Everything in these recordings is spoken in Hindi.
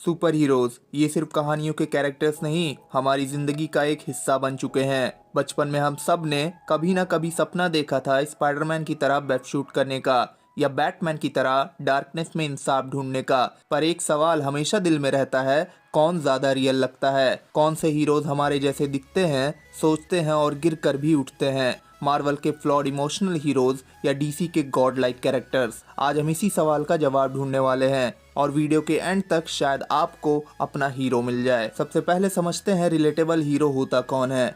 सुपर हीरोज ये सिर्फ कहानियों के कैरेक्टर्स नहीं, हमारी जिंदगी का एक हिस्सा बन चुके हैं। बचपन में हम सब ने कभी ना कभी सपना देखा था स्पाइडरमैन की तरह वेब शूट करने का या बैटमैन की तरह डार्कनेस में इंसाफ ढूंढने का। पर एक सवाल हमेशा दिल में रहता है, कौन ज्यादा रियल लगता है? कौन से हीरोज हमारे जैसे दिखते हैं, सोचते हैं और गिर कर भी उठते हैं? मार्वल के फ्लॉड इमोशनल हीरोज या डीसी के गॉड लाइक कैरेक्टर्स? आज हम इसी सवाल का जवाब ढूंढने वाले हैं और वीडियो के एंड तक शायद आपको अपना हीरो मिल जाए। सबसे पहले समझते हैं रिलेटेबल हीरो होता कौन है।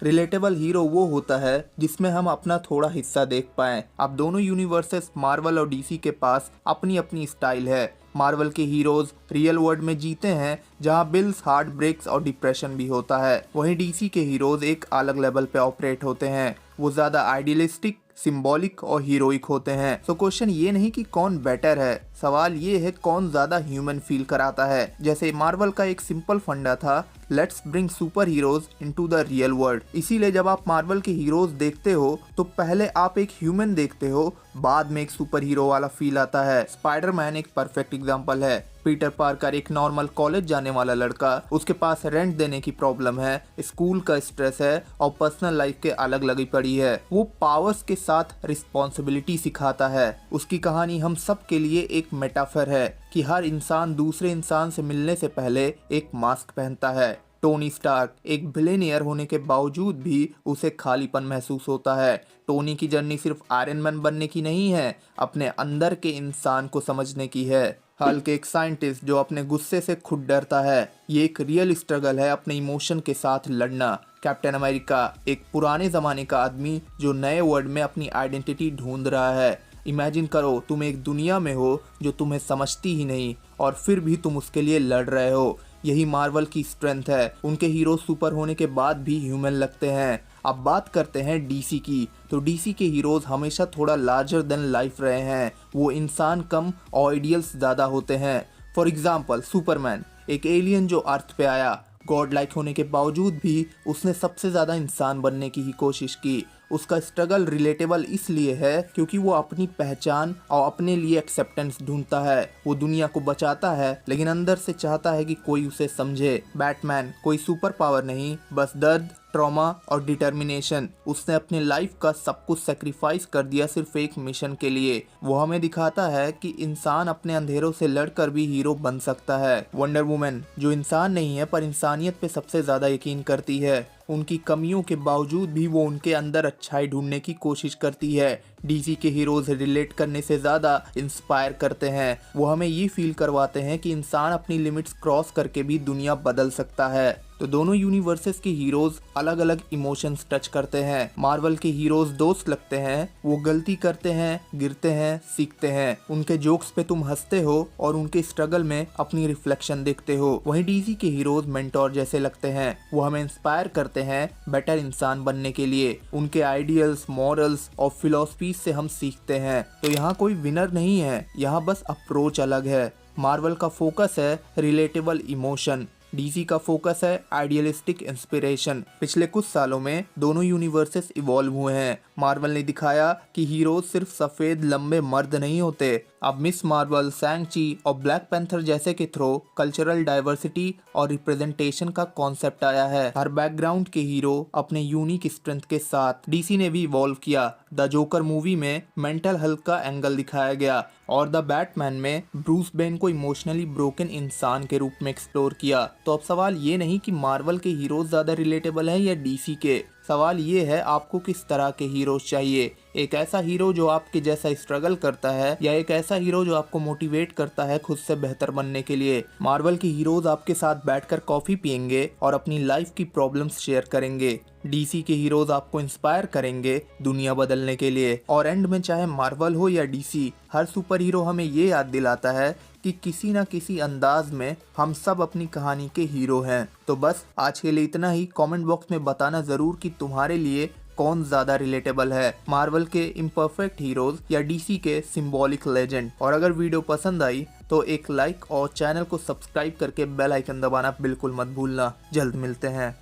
रिलेटेबल हीरो वो होता है जिसमें हम अपना थोड़ा हिस्सा देख पाएं। अब दोनों यूनिवर्सेस मार्वल और डीसी के पास अपनी अपनी स्टाइल है। मार्वल के हीरोज रियल वर्ल्ड में जीते हैं जहां बिल्स, हार्ट ब्रेक्स और डिप्रेशन भी होता है। वहीं डीसी के हीरोज एक अलग लेवल पे ऑपरेट होते हैं। वो ज्यादा आइडियलिस्टिक, सिंबॉलिक और हीरोइक होते हैं। तो क्वेश्चन ये नहीं कि कौन बेटर है, सवाल ये है कौन ज्यादा ह्यूमन फील कराता है। जैसे मार्वल का एक सिंपल फंडा था, let's bring super heroes into the real world. इसीलिए जब आप मार्वल के हीरोज देखते हो तो पहले आप एक ह्यूमन देखते हो, बाद में एक सुपर हीरो वाला फील आता है। स्पाइडरमैन एक परफेक्ट एग्जांपल है। पीटर पार्कर एक नॉर्मल कॉलेज जाने वाला लड़का, उसके पास रेंट देने की प्रॉब्लम है, स्कूल का स्ट्रेस है और पर्सनल लाइफ के अलग लगी पड़ी है। वो पावर्स के साथ रिस्पॉन्सिबिलिटी सिखाता है। उसकी कहानी हम सब के लिए एक मेटाफर है कि हर इंसान दूसरे इंसान से मिलने से पहले एक मास्क पहनता है। टोनी स्टार्क एक बिलियनियर होने के बावजूद भी उसे खालीपन महसूस होता है। टोनी की जर्नी सिर्फ आयरन मैन बनने की नहीं है, अपने अंदर के इंसान को समझने की है। हल्क एक साइंटिस्ट जो अपने गुस्से से खुद डरता है। ये एक रियल स्ट्रगल है अपने इमोशन के साथ लड़ना। कैप्टन अमेरिका एक पुराने जमाने का आदमी जो नए वर्ल्ड में अपनी आइडेंटिटी ढूंढ रहा है। इमेजिन करो तुम एक दुनिया में हो जो तुम्हें समझती ही नहीं और फिर भी तुम उसके लिए लड़ रहे हो। यही मार्वल की स्ट्रेंथ है। उनके हीरो सुपर होने के बाद भी ह्यूमन लगते हैं। अब बात करते हैं डीसी की। तो डीसी के हीरोज हमेशा थोड़ा लार्जर देन लाइफ रहे हैं। वो इंसान कम और आइडियल्स ज्यादा होते हैं। फॉर एग्जाम्पल सुपरमैन एक एलियन जो अर्थ पे आया। गॉड लाइक होने के बावजूद भी उसने सबसे ज्यादा इंसान बनने की ही कोशिश की। उसका स्ट्रगल रिलेटेबल इसलिए है क्योंकि वो अपनी पहचान और अपने लिए एक्सेप्टेंस ढूंढता है। वो दुनिया को बचाता है लेकिन अंदर से चाहता है कि कोई उसे समझे। बैटमैन कोई सुपर पावर नहीं, बस दर्द, ट्रॉमा और डिटर्मिनेशन। उसने अपने लाइफ का सब कुछ सेक्रीफाइस कर दिया सिर्फ एक मिशन के लिए। वो हमें दिखाता है कि इंसान अपने अंधेरों से लड़कर भी हीरो बन सकता है। वंडर वुमन जो इंसान नहीं है पर इंसानियत पे सबसे ज्यादा यकीन करती है। उनकी कमियों के बावजूद भी वो उनके अंदर अच्छाई ढूंढने की कोशिश करती है। डीसी के हीरोज रिलेट करने से ज्यादा इंस्पायर करते हैं। वो हमें ये फील करवाते हैं कि इंसान अपनी लिमिट्स क्रॉस करके भी दुनिया बदल सकता है। तो दोनों यूनिवर्सेस के हीरोज अलग अलग इमोशंस टच करते हैं। मार्वल के हीरोज दोस्त लगते हैं, वो गलती करते हैं, गिरते हैं, सीखते हैं। उनके जोक्स पे तुम हंसते हो और उनके स्ट्रगल में अपनी रिफ्लेक्शन देखते हो। वहीं डीसी के हीरोज मेंटोर जैसे लगते हैं। वो हमें इंस्पायर करते हैं बेटर इंसान बनने के लिए। उनके आइडियल्स, मॉरल्स और फिलॉसफी से हम सीखते हैं। तो यहाँ कोई विनर नहीं है, यहाँ बस अप्रोच अलग है। मार्वल का फोकस है रिलेटेबल इमोशन, डीसी का फोकस है आइडियलिस्टिक इंस्पिरेशन। पिछले कुछ सालों में दोनों यूनिवर्सेस इवॉल्व हुए हैं। मार्वल ने दिखाया कि हीरोज सिर्फ सफेद लंबे मर्द नहीं होते। अब मिस मार्वल, शैंग-ची और ब्लैक पैंथर जैसे के थ्रू कल्चरल डाइवर्सिटी और रिप्रेजेंटेशन का कॉन्सेप्ट आया है। हर बैकग्राउंड के हीरो अपने यूनिक स्ट्रेंथ के साथ। डीसी ने भी इवॉल्व किया। द जोकर मूवी में मेंटल हेल्थ का एंगल दिखाया गया और द बैटमैन में ब्रूस बेन को इमोशनली ब्रोकन इंसान के रूप में एक्सप्लोर किया। तो अब सवाल ये नहीं कि मार्वल के हीरोज ज्यादा रिलेटेबल है या डीसी के, सवाल ये है आपको किस तरह के हीरोज चाहिए। एक ऐसा हीरो जो आपके जैसा स्ट्रगल करता है या एक ऐसा हीरो जो आपको मोटिवेट करता है खुद से बेहतर बनने के लिए। मार्वल के हीरोज आपके साथ बैठकर कॉफी पियेंगे और अपनी लाइफ की प्रॉब्लम्स शेयर करेंगे। डीसी के हीरोज आपको इंस्पायर करेंगे दुनिया बदलने के लिए। और एंड में चाहे मार्वल हो या डीसी, हर सुपर हीरो हमें ये याद दिलाता है कि किसी न किसी अंदाज में हम सब अपनी कहानी के हीरो हैं। तो बस आज के लिए इतना ही। कमेंट बॉक्स में बताना जरूर कि तुम्हारे लिए कौन ज्यादा रिलेटेबल है, मार्वल के इम्परफेक्ट हीरोज या डीसी के सिंबॉलिक लेजेंड। और अगर वीडियो पसंद आई तो एक लाइक और चैनल को सब्सक्राइब करके बेल आइकन दबाना बिल्कुल मत भूलना। जल्द मिलते हैं।